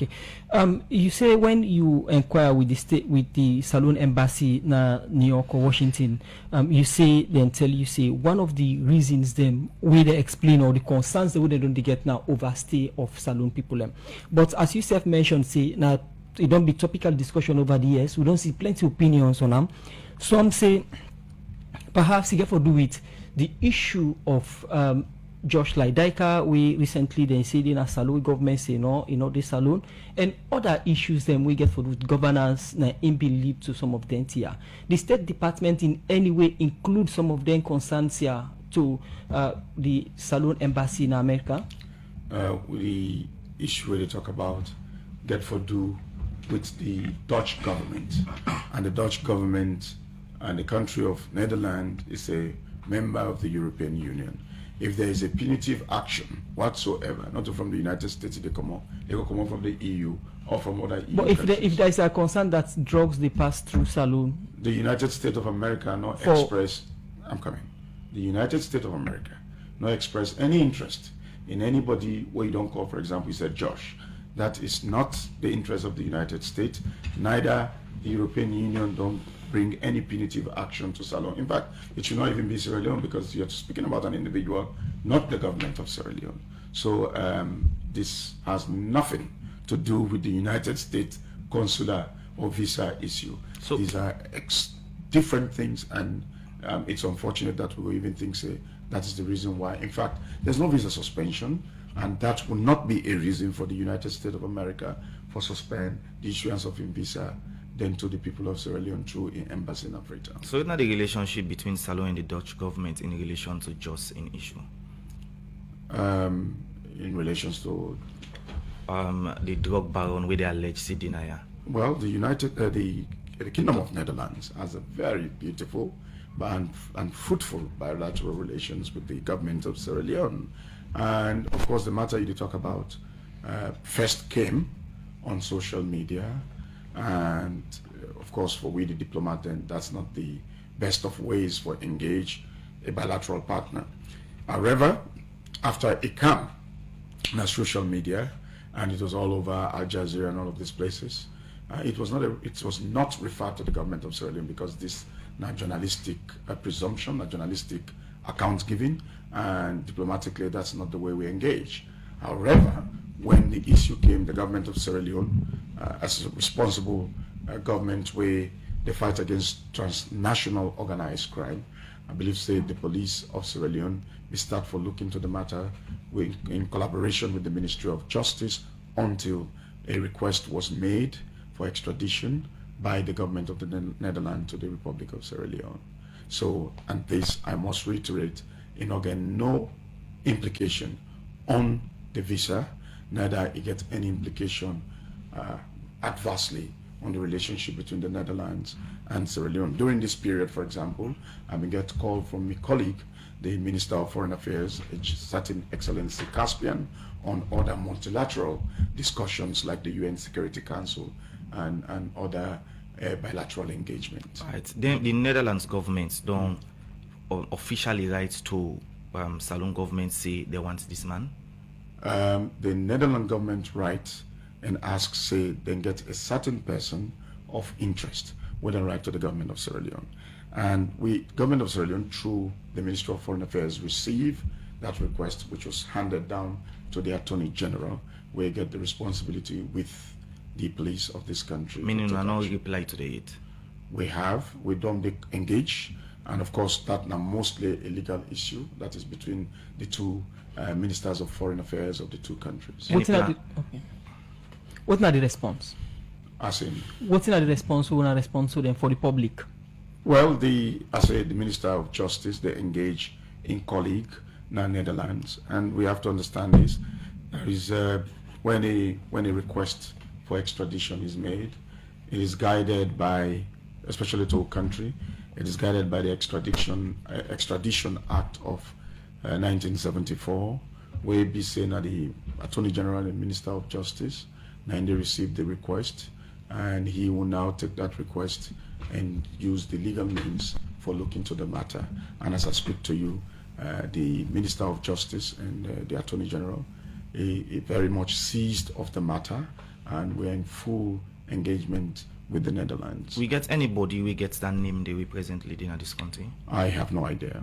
Okay. You say when you inquire with the Salone Embassy na New York or Washington, you say one of the reasons them we they explain or the concerns they don't get now overstay of Salone people. But as you self mentioned, say now it don't be topical discussion over the years. We don't see plenty of opinions on them. Some say perhaps it get to do with the issue of Josh Lydaika, we recently then said in a Salone government say no, the Salone and other issues then we get for the governance in belief to some of them here. The State Department in any way include some of them concerns here to the Salone Embassy in America. The issue they talk about get for do with the Dutch government, and the Dutch government and the country of Netherlands is a member of the European Union. If there is a punitive action whatsoever, not from the United States, they will come out from the EU or from other EU But if there is a concern that drugs they pass through Salone, the United States of America not express. I'm coming. The United States of America not express any interest in anybody where you don't call, for example, you said Josh. That is not the interest of the United States. Neither the European Union don't bring any punitive action to Salone. In fact, it should not even be Sierra Leone because you're speaking about an individual, not the government of Sierra Leone. So this has nothing to do with the United States consular or visa issue. So these are different things, and it's unfortunate that we even think that is the reason why. In fact, there's no visa suspension, and that will not be a reason for the United States of America for suspend the issuance of a visa then to the people of Sierra Leone through an embassy in Africa. So it's not the relationship between Salone and the Dutch government in relation to just in issue? In relation to the drug baron with the alleged denier. Well, the Kingdom of Netherlands has a very beautiful and fruitful bilateral relations with the government of Sierra Leone. And of course, the matter you talk about first came on social media. And of course, for we the diplomat, then that's not the best of ways for engage a bilateral partner. However, after it came on social media, and it was all over Al Jazeera and all of these places, it was not referred to the government of Sierra Leone because this not journalistic presumption, not journalistic account giving, and diplomatically that's not the way we engage. However, when the issue came, the government of Sierra Leone, as a responsible government where they fight against transnational organized crime, I believe say the police of Sierra Leone will start for looking into the matter in collaboration with the Ministry of Justice until a request was made for extradition by the government of the Netherlands to the Republic of Sierra Leone. So, and this I must reiterate, again, no implication on the visa, neither it gets any implication adversely on the relationship between the Netherlands and Sierra Leone. During this period, for example, I get a call from my colleague, the Minister of Foreign Affairs, a certain Excellency Caspian, on other multilateral discussions like the UN Security Council and other bilateral engagement. Right. Then the Netherlands government don't officially write to Salone government say they want this man? The Netherlands government writes and asks, say, then get a certain person of interest with a right to the government of Sierra Leone. And government of Sierra Leone, through the Ministry of Foreign Affairs, receive that request, which was handed down to the Attorney General, where get the responsibility with the police of this country. Meaning we are not reply to the it? We don't engage, and of course that now mostly a legal issue that is between the two ministers of foreign affairs of the two countries. What's not the response? As in? What's not the response? Who not respond to them for the public? Well, the Minister of Justice, they engage in colleague in the Netherlands, and we have to understand this. There is when a request for extradition is made, it is guided by, especially to a country, it is guided by the Extradition Act of 1974, where be saying that the Attorney General and Minister of Justice, and they received the request, and he will now take that request and use the legal means for looking to the matter. And as I speak to you, the Minister of Justice and the Attorney General he very much seized of the matter, and we're in full engagement with the Netherlands. We get anybody we get that name they represent leading at this country? I have no idea.